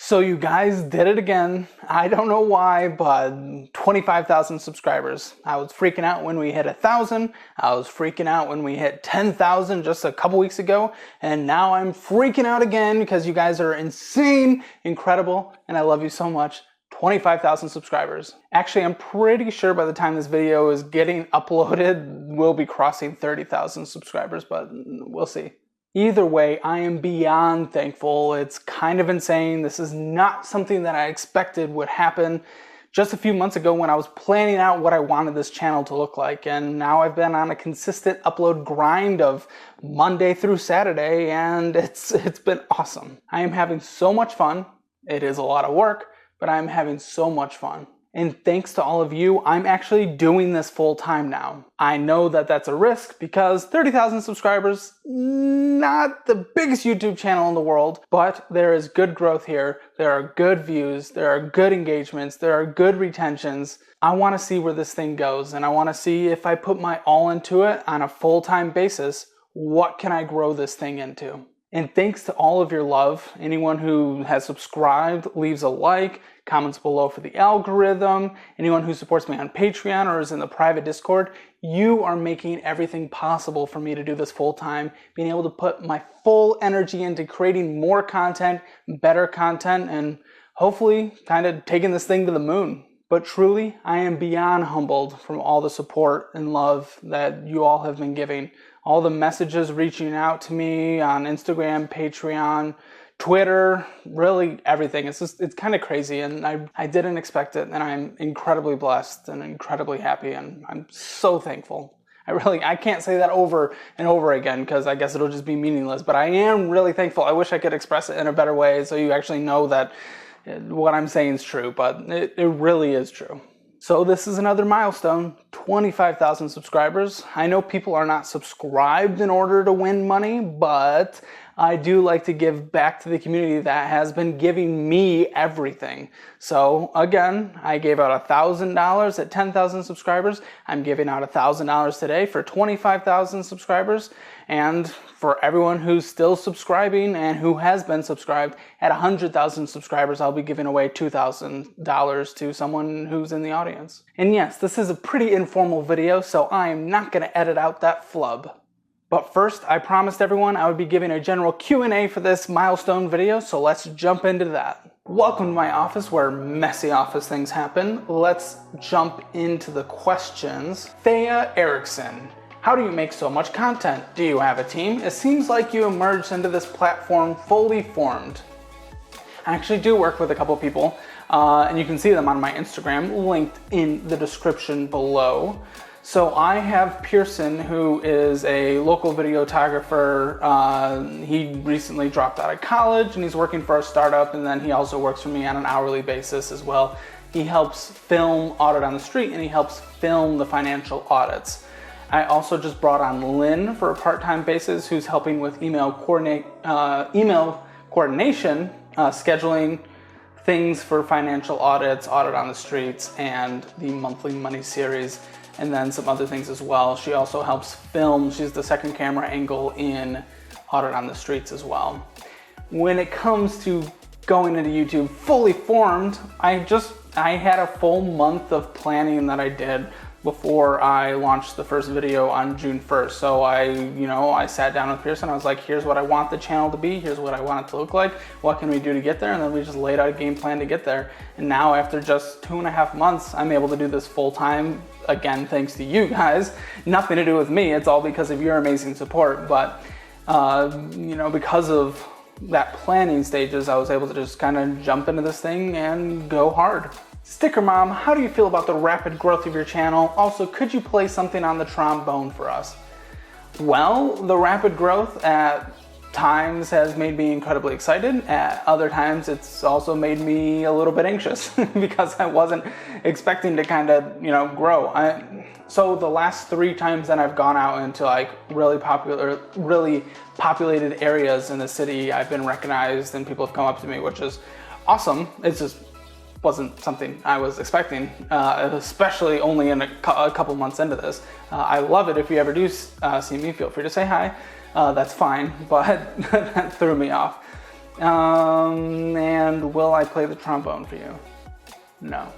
So you guys did it again. I don't know why, but 25,000 subscribers. I was freaking out when we hit 1,000. I was freaking out when we hit 10,000 just a couple weeks ago. And now I'm freaking out again because you guys are insane, incredible, and I love you so much. 25,000 subscribers. Actually, I'm pretty sure by the time this video is getting uploaded, we'll be crossing 30,000 subscribers, but we'll see. Either way, I am beyond thankful. It's kind of insane. This is not something that I expected would happen just a few months ago when I was planning out what I wanted this channel to look like. And now I've been on a consistent upload grind of Monday through Saturday, and it's been awesome. I am having so much fun. It is a lot of work, but I'm having so much fun. And thanks to all of you, I'm actually doing this full time now. I know that that's a risk because 30,000 subscribers, not the biggest YouTube channel in the world, but there is good growth here. There are good views, there are good engagements, there are good retentions. I want to see where this thing goes, and I want to see if I put my all into it on a full-time basis, what can I grow this thing into? And thanks to all of your love, anyone who has subscribed, leaves a like, comments below for the algorithm, anyone who supports me on Patreon or is in the private Discord, you are making everything possible for me to do this full time, being able to put my full energy into creating more content, better content, and hopefully kind of taking this thing to the moon. But truly, I am beyond humbled from all the support and love that you all have been giving. All the messages reaching out to me on Instagram, Patreon, Twitter, really everything. It's kind of crazy, and I didn't expect it, and I'm incredibly blessed and incredibly happy, and I'm so thankful. I can't say that over and over again because I guess it'll just be meaningless, but I am really thankful. I wish I could express it in a better way so you actually know that what I'm saying is true, but it really is true. So this is another milestone, 25,000 subscribers. I know people are not subscribed in order to win money, but I do like to give back to the community that has been giving me everything. So again, I gave out $1,000 at 10,000 subscribers. I'm giving out $1,000 today for 25,000 subscribers. And for everyone who's still subscribing and who has been subscribed, at 100,000 subscribers, I'll be giving away $2,000 to someone who's in the audience. And yes, this is a pretty informal video, so I am not going to edit out that flub. But first, I promised everyone I would be giving a general Q&A for this milestone video, so let's jump into that. Welcome to my office where messy office things happen. Let's jump into the questions. Thea Erickson. How do you make so much content? Do you have a team? It seems like you emerged into this platform fully formed. I actually do work with a couple people, and you can see them on my Instagram, linked in the description below. So I have Pearson, who is a local videographer. He recently dropped out of college and he's working for a startup, and then he also works for me on an hourly basis as well. He helps film Audit on the Street, and he helps film the financial audits. I also just brought on Lynn for a part-time basis, who's helping with email coordination, scheduling things for financial audits, Audit on the Streets, and the monthly money series, and then some other things as well. She also helps film. She's the second camera angle in Audit on the Streets as well. When it comes to going into YouTube fully formed, I had a full month of planning that I did before I launched the first video on June 1st. So I sat down with Pearson. I was like, here's what I want the channel to be. Here's what I want it to look like. What can we do to get there? And then we just laid out a game plan to get there. And now after just 2.5 months, I'm able to do this full time. Again, thanks to you guys. Nothing to do with me. It's all because of your amazing support. But because of that planning stages, I was able to just kind of jump into this thing and go hard. Sticker Mom, how do you feel about the rapid growth of your channel? Also, could you play something on the trombone for us? Well, the rapid growth at times has made me incredibly excited. At other times, it's also made me a little bit anxious because I wasn't expecting to kind of, grow. So the last 3 times that I've gone out into like really populated areas in the city, I've been recognized and people have come up to me, which is awesome. It's just wasn't something I was expecting, especially only in a couple months into this. I love it. If you ever do see me, feel free to say hi. That's fine, but that threw me off. And will I play the trombone for you? No.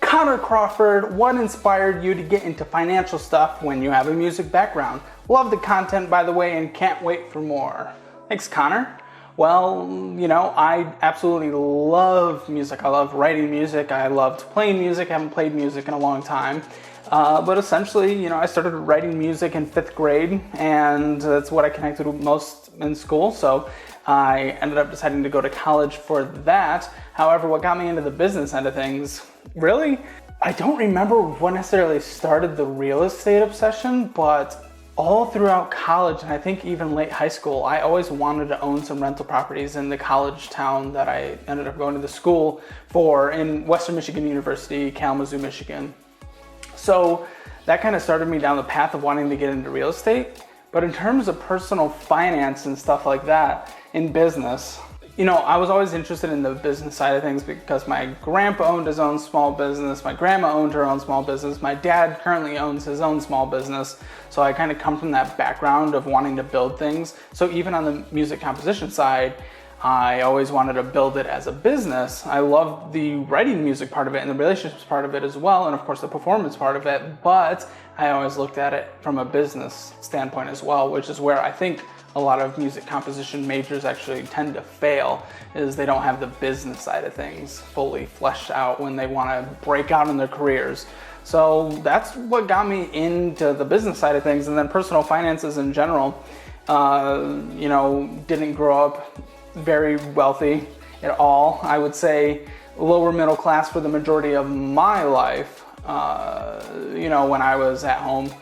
Connor Crawford, what inspired you to get into financial stuff when you have a music background? Love the content, by the way, and can't wait for more. Thanks, Connor. Well, I absolutely love music. I love writing music. I loved playing music. I haven't played music in a long time. But essentially, I started writing music in 5th grade, and that's what I connected with most in school. So I ended up deciding to go to college for that. However, what got me into the business end of things, really, I don't remember what necessarily started the real estate obsession, but all throughout college, and I think even late high school, I always wanted to own some rental properties in the college town that I ended up going to the school for in Western Michigan University, Kalamazoo, Michigan. So that kind of started me down the path of wanting to get into real estate. But in terms of personal finance and stuff like that in business, I was always interested in the business side of things because my grandpa owned his own small business, my grandma owned her own small business, my dad currently owns his own small business. So I kind of come from that background of wanting to build things. So even on the music composition side, I always wanted to build it as a business. I love the writing music part of it and the relationships part of it as well, and of course the performance part of it, but I always looked at it from a business standpoint as well, which is where I think a lot of music composition majors actually tend to fail, is they don't have the business side of things fully fleshed out when they want to break out in their careers. So that's what got me into the business side of things. And then personal finances in general, didn't grow up very wealthy at all. I would say lower middle class for the majority of my life, when I was at home.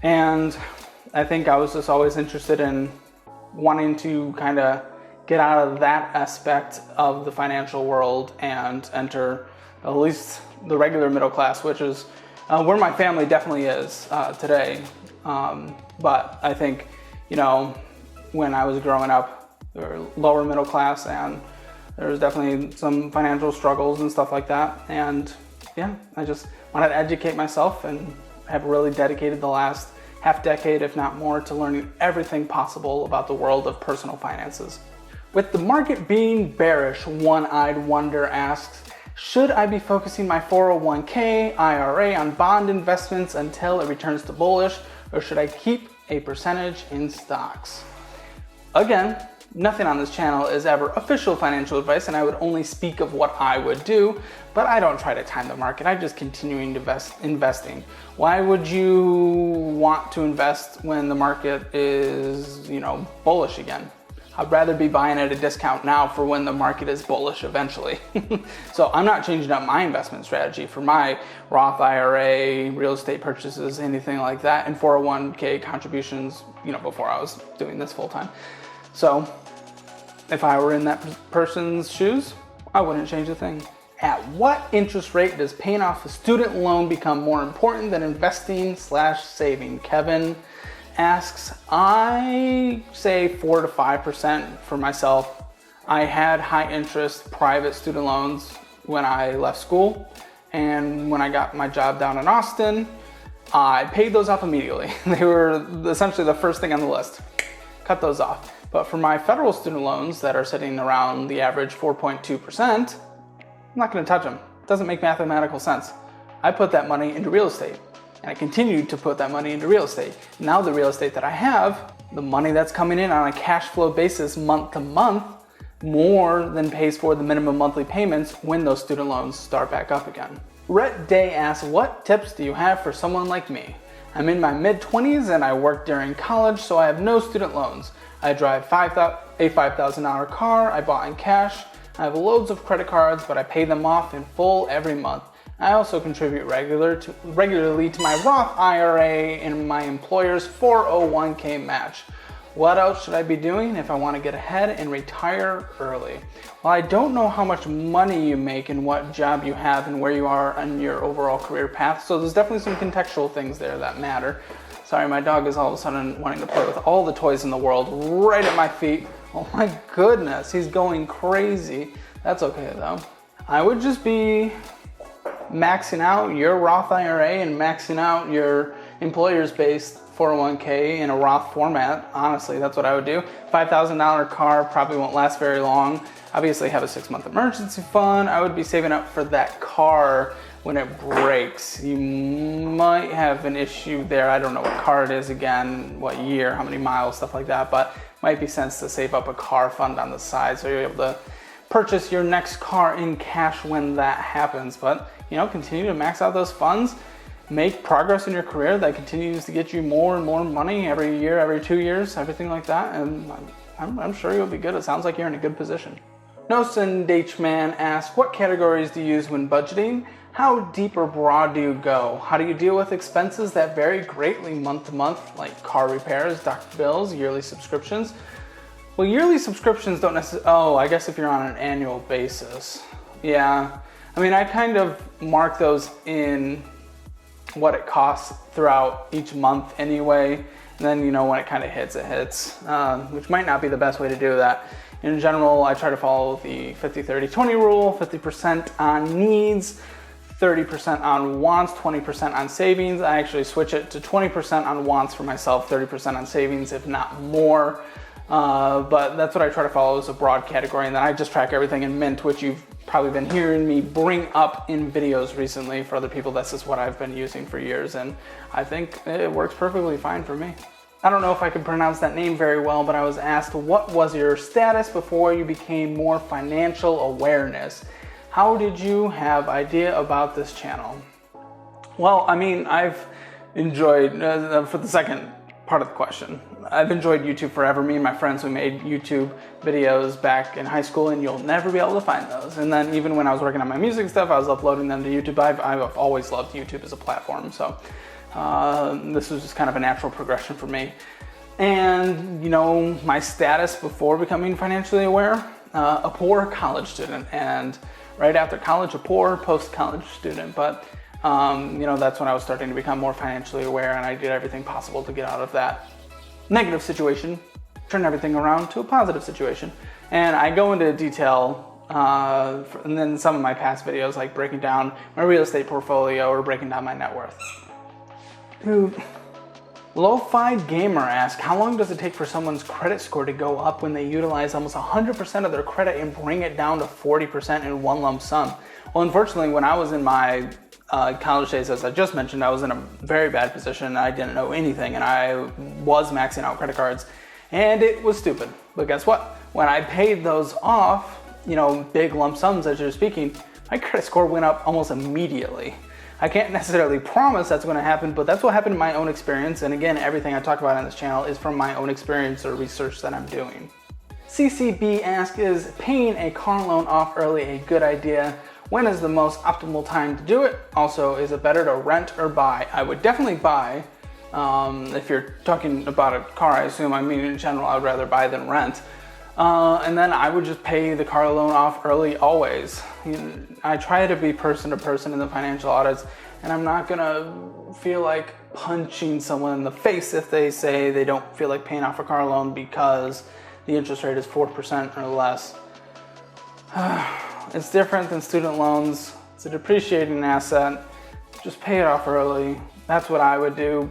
And I think I was just always interested in wanting to kind of get out of that aspect of the financial world and enter at least the regular middle class, which is where my family definitely is today. But I think, when I was growing up, there were lower middle class and there was definitely some financial struggles and stuff like that. And I just wanted to educate myself and have really dedicated the last half decade, if not more, to learning everything possible about the world of personal finances. With the market being bearish, One-Eyed Wonder asks, should I be focusing my 401k, IRA on bond investments until it returns to bullish, or should I keep a percentage in stocks? Again, nothing on this channel is ever official financial advice, and I would only speak of what I would do, but I don't try to time the market. I'm just continuing to investing. Why would you want to invest when the market is, bullish again? I'd rather be buying at a discount now for when the market is bullish eventually. So I'm not changing up my investment strategy for my Roth IRA, real estate purchases, anything like that, and 401k contributions, before I was doing this full time. So if I were in that person's shoes, I wouldn't change a thing. At what interest rate does paying off a student loan become more important than investing/saving? Kevin asks, I say 4 to 5% for myself. I had high interest private student loans when I left school, and when I got my job down in Austin, I paid those off immediately. They were essentially the first thing on the list. Cut those off. But for my federal student loans that are sitting around the average 4.2%, I'm not going to touch them. It doesn't make mathematical sense. I put that money into real estate, and I continue to put that money into real estate. Now the real estate that I have, the money that's coming in on a cash flow basis month to month, more than pays for the minimum monthly payments when those student loans start back up again. Rhett Day asks, what tips do you have for someone like me? I'm in my mid-20s and I work during college, so I have no student loans. I drive a $5,000 car I bought in cash. I have loads of credit cards, but I pay them off in full every month. I also contribute regularly to my Roth IRA and my employer's 401k match. What else should I be doing if I want to get ahead and retire early? Well, I don't know how much money you make and what job you have and where you are on your overall career path, so there's definitely some contextual things there that matter. Sorry, my dog is all of a sudden wanting to play with all the toys in the world right at my feet. Oh my goodness, he's going crazy. That's okay though. I would just be maxing out your Roth IRA and maxing out your employer's based 401k in a Roth format. Honestly, that's what I would do. $5,000 car probably won't last very long. Obviously have a 6-month emergency fund. I would be saving up for that car when it breaks. You might have an issue there. I don't know what car it is again, what year, how many miles, stuff like that, but might be sense to save up a car fund on the side so you're able to purchase your next car in cash when that happens. But continue to max out those funds, make progress in your career that continues to get you more and more money every year, every 2 years, everything like that, and I'm sure you'll be good. It sounds like you're in a good position. Nosen Dachman asks, what categories do you use when budgeting? How deep or broad do you go? How do you deal with expenses that vary greatly month to month, like car repairs, doctor bills, yearly subscriptions? Well, yearly subscriptions don't necessarily, I guess if you're on an annual basis. Yeah, I mean, I kind of mark those in what it costs throughout each month anyway. And then, when it kind of hits, it hits, which might not be the best way to do that. In general, I try to follow the 50-30-20 rule, 50% on needs, 30% on wants, 20% on savings. I actually switch it to 20% on wants for myself, 30% on savings, if not more. But that's what I try to follow as a broad category. And then I just track everything in Mint, which you've probably been hearing me bring up in videos recently for other people. This is what I've been using for years, and I think it works perfectly fine for me. I don't know if I can pronounce that name very well, but I was asked, what was your status before you became more financial awareness? How did you have idea about this channel? Well, I mean, I've enjoyed, for the second part of the question, I've enjoyed YouTube forever. Me and my friends, we made YouTube videos back in high school, and you'll never be able to find those. And then even when I was working on my music stuff, I was uploading them to YouTube. I've always loved YouTube as a platform, so this was just kind of a natural progression for me. And my status before becoming financially aware, a poor college student, and right after college, a poor post-college student. But that's when I was starting to become more financially aware, and I did everything possible to get out of that negative situation, turn everything around to a positive situation. And I go into detail and then some of my past videos, like breaking down my real estate portfolio or breaking down my net worth. Dude, Lo-Fi Gamer asks, how long does it take for someone's credit score to go up when they utilize almost 100% of their credit and bring it down to 40% in one lump sum? Well, unfortunately, when I was in my college days, as I just mentioned, I was in a very bad position. I didn't know anything, and I was maxing out credit cards, and it was stupid. But guess what? When I paid those off, big lump sums as you're speaking, my credit score went up almost immediately. I can't necessarily promise that's going to happen, but that's what happened in my own experience. And again, everything I talk about on this channel is from my own experience or research that I'm doing. CCB asks, is paying a car loan off early a good idea? When is the most optimal time to do it? Also, is it better to rent or buy? I would definitely buy. If you're talking about a car, I assume, in general, I would rather buy than rent. And then I would just pay the car loan off early always. I try to be person to person in the financial audits, and I'm not gonna feel like punching someone in the face if they say they don't feel like paying off a car loan because the interest rate is 4% or less. It's different than student loans. It's a depreciating asset. Just pay it off early. That's what I would do.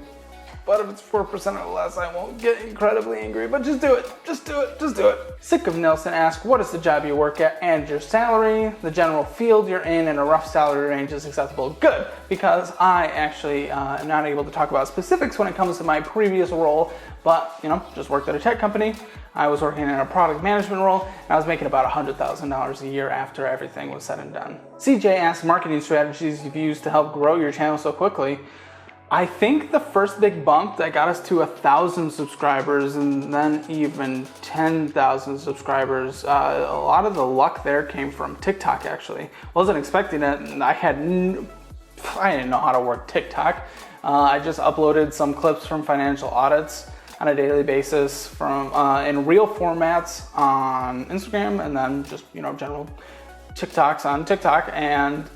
But if it's 4% or less, I won't get incredibly angry, but just do it. Just do it. Just do it. Sick of Nelson asks, what is the job you work at and your salary? The general field you're in and a rough salary range is acceptable. Good, because I actually am not able to talk about specifics when it comes to my previous role, but just worked at a tech company. I was working in a product management role, and I was making about $100,000 a year after everything was said and done. CJ asks, marketing strategies you've used to help grow your channel so quickly. I think the first big bump that got us to 1,000 subscribers and then even 10,000 subscribers, a lot of the luck there came from TikTok actually. Wasn't expecting it, and I didn't know how to work TikTok. I just uploaded some clips from financial audits on a daily basis from in reel formats on Instagram, and then just general TikToks on TikTok, and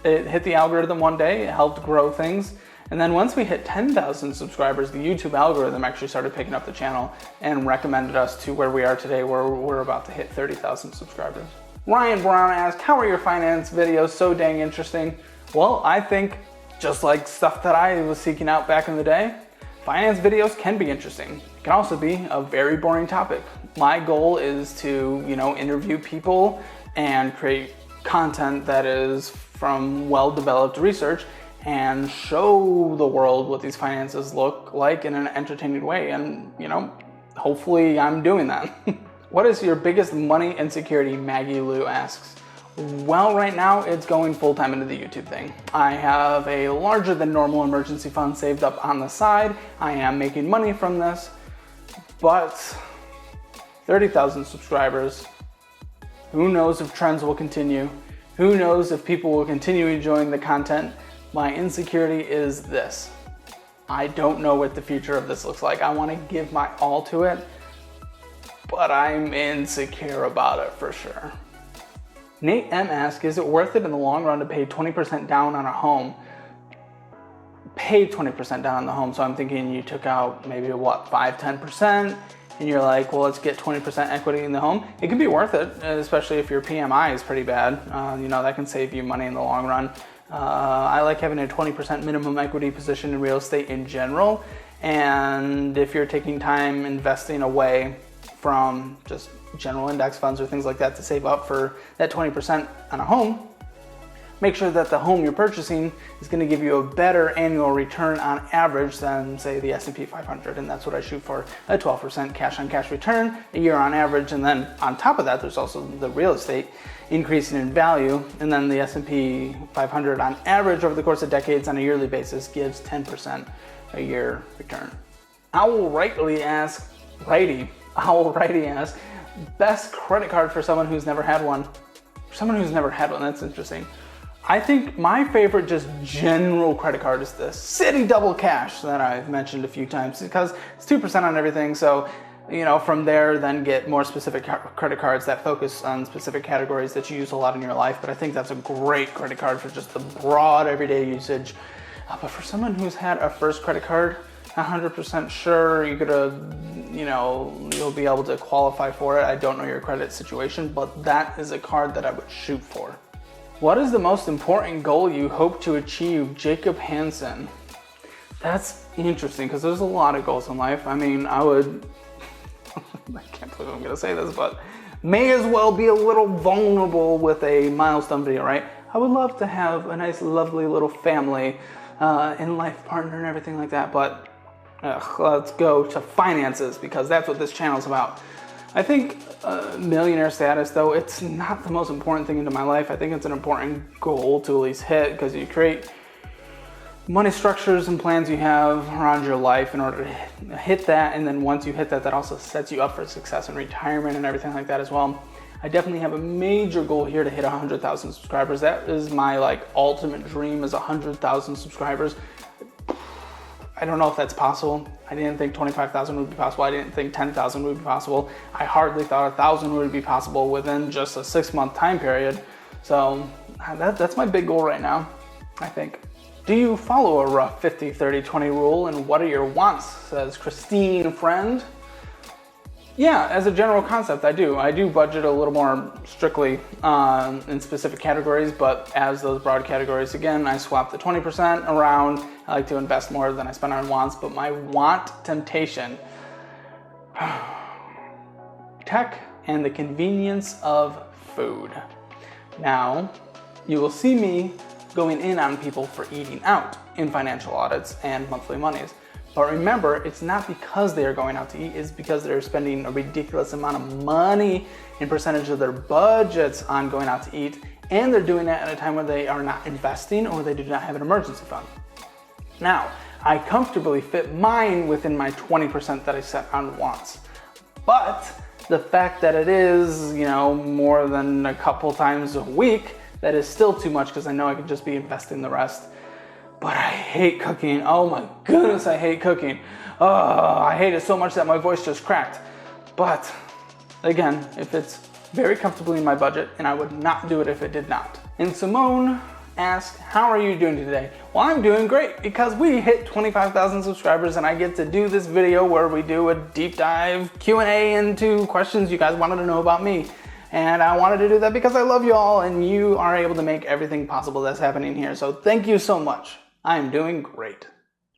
it hit the algorithm one day. It helped grow things. And then once we hit 10,000 subscribers, the YouTube algorithm actually started picking up the channel and recommended us to where we are today, where we're about to hit 30,000 subscribers. Ryan Brown asked, how are your finance videos so dang interesting? Well, I think just like stuff that I was seeking out back in the day, Finance videos can be interesting. It can also be a very boring topic. My goal is to, interview people and create content that is from well-developed research and show the world what these finances look like in an entertaining way. And, hopefully I'm doing that. What is your biggest money insecurity? Maggie Lou asks. Well, right now it's going full-time into the YouTube thing. I have a larger than normal emergency fund saved up on the side. I am making money from this, but 30,000 subscribers. Who knows if trends will continue? Who knows if people will continue enjoying the content? My insecurity is this. I don't know what the future of this looks like. I want to give my all to it, but I'm insecure about it for sure. Nate M asks, is it worth it in the long run to pay 20% down on a home? Pay 20% down on the home, so I'm thinking you took out maybe 5-10%, and you're like, well, let's get 20% equity in the home. It can be worth it, especially if your PMI is pretty bad. That can save you money in the long run. I like having a 20% minimum equity position in real estate in general, and if you're taking time investing away from just general index funds or things like that to save up for that 20% on a home, make sure that the home you're purchasing is going to give you a better annual return on average than, say, the S&P 500, and that's what I shoot for, a 12% cash-on-cash return a year on average. And then on top of that, there's also the real estate increasing in value, and then the S&P 500 on average over the course of decades on a yearly basis gives 10% a year return. Owl Righty asks, best credit card for someone who's never had one. For someone who's never had one, that's interesting. I think my favorite just general credit card is the Citi Double Cash that I've mentioned a few times because it's 2% on everything. So, from there, then get more specific credit cards that focus on specific categories that you use a lot in your life. But I think that's a great credit card for just the broad everyday usage. But for someone who's had a first credit card, 100% sure you'll be able to qualify for it. I don't know your credit situation, but that is a card that I would shoot for. What is the most important goal you hope to achieve? Jacob Hansen. That's interesting because there's a lot of goals in life. I can't believe I'm gonna say this, but may as well be a little vulnerable with a milestone video, right? I would love to have a nice, lovely little family and life partner and everything like that, but let's go to finances because that's what this channel is about. I think millionaire status, though, it's not the most important thing into my life. I think it's an important goal to at least hit because you create money structures and plans you have around your life in order to hit that. And then once you hit that, that also sets you up for success in retirement and everything like that as well. I definitely have a major goal here to hit 100,000 subscribers. That is my ultimate dream, is 100,000 subscribers. I don't know if that's possible. I didn't think 25,000 would be possible. I didn't think 10,000 would be possible. I hardly thought 1,000 would be possible within just a 6-month time period. So that's my big goal right now, I think. Do you follow a rough 50-30-20 rule, and what are your wants? Says Christine Friend. Yeah, as a general concept, I do. I do budget a little more strictly in specific categories, but as those broad categories, again, I swap the 20% around. I like to invest more than I spend on wants, but my want temptation, tech and the convenience of food. Now, you will see me going in on people for eating out in financial audits and monthly monies. But remember, it's not because they are going out to eat, it's because they're spending a ridiculous amount of money in percentage of their budgets on going out to eat, and they're doing that at a time when they are not investing or they do not have an emergency fund. Now, I comfortably fit mine within my 20% that I set on wants. But the fact that it is, more than a couple times a week, that is still too much because I know I could just be investing the rest. But I hate cooking. Oh my goodness, I hate cooking. Oh, I hate it so much that my voice just cracked. But again, if it's very comfortably in my budget, and I would not do it if it did not. And Simone asked, how are you doing today? Well, I'm doing great because we hit 25,000 subscribers and I get to do this video where we do a deep dive Q&A into questions you guys wanted to know about me. And I wanted to do that because I love you all and you are able to make everything possible that's happening here. So thank you so much. I am doing great.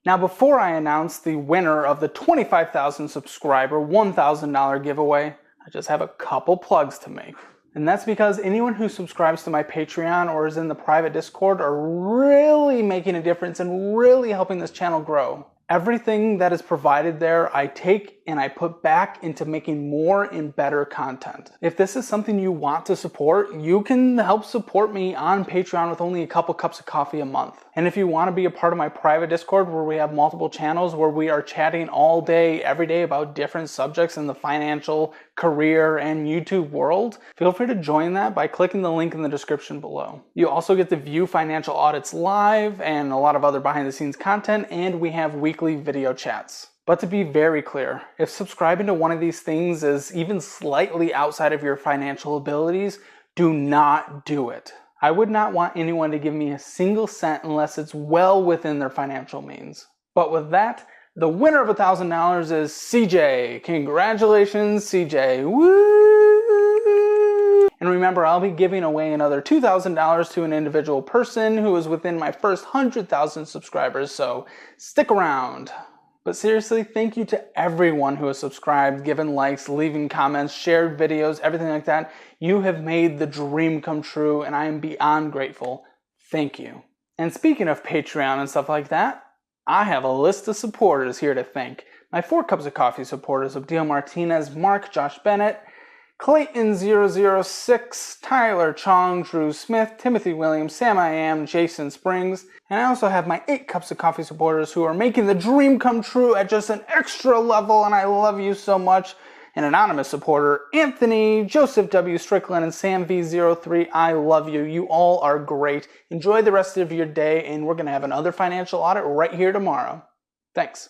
Now, before I announce the winner of the 25,000 subscriber $1,000 giveaway, I just have a couple plugs to make. And that's because anyone who subscribes to my Patreon or is in the private Discord are really making a difference and really helping this channel grow. Everything that is provided there, I take and I put back into making more and better content. If this is something you want to support, you can help support me on Patreon with only a couple cups of coffee a month. And if you want to be a part of my private Discord where we have multiple channels where we are chatting all day, every day about different subjects in the financial, career, and YouTube world, feel free to join that by clicking the link in the description below. You also get to view financial audits live and a lot of other behind the scenes content, and we have weekly video chats. But to be very clear, if subscribing to one of these things is even slightly outside of your financial abilities, do not do it. I would not want anyone to give me a single cent unless it's well within their financial means. But with that, the winner of $1,000 is CJ. Congratulations, CJ. Woo! And remember, I'll be giving away another $2,000 to an individual person who is within my first 100,000 subscribers, so stick around. But seriously, thank you to everyone who has subscribed, given likes, leaving comments, shared videos, everything like that. You have made the dream come true, and I am beyond grateful. Thank you. And speaking of Patreon and stuff like that, I have a list of supporters here to thank. My 4 Cups of Coffee supporters: Abdil Martinez, Mark, Josh Bennett, Clayton006, Tyler Chong, Drew Smith, Timothy Williams, Sam I Am, Jason Springs. And I also have my 8 Cups of Coffee supporters who are making the dream come true at just an extra level, and I love you so much. An anonymous supporter, Anthony, Joseph W. Strickland, and Sam V03, I love you. You all are great. Enjoy the rest of your day, and we're going to have another financial audit right here tomorrow. Thanks.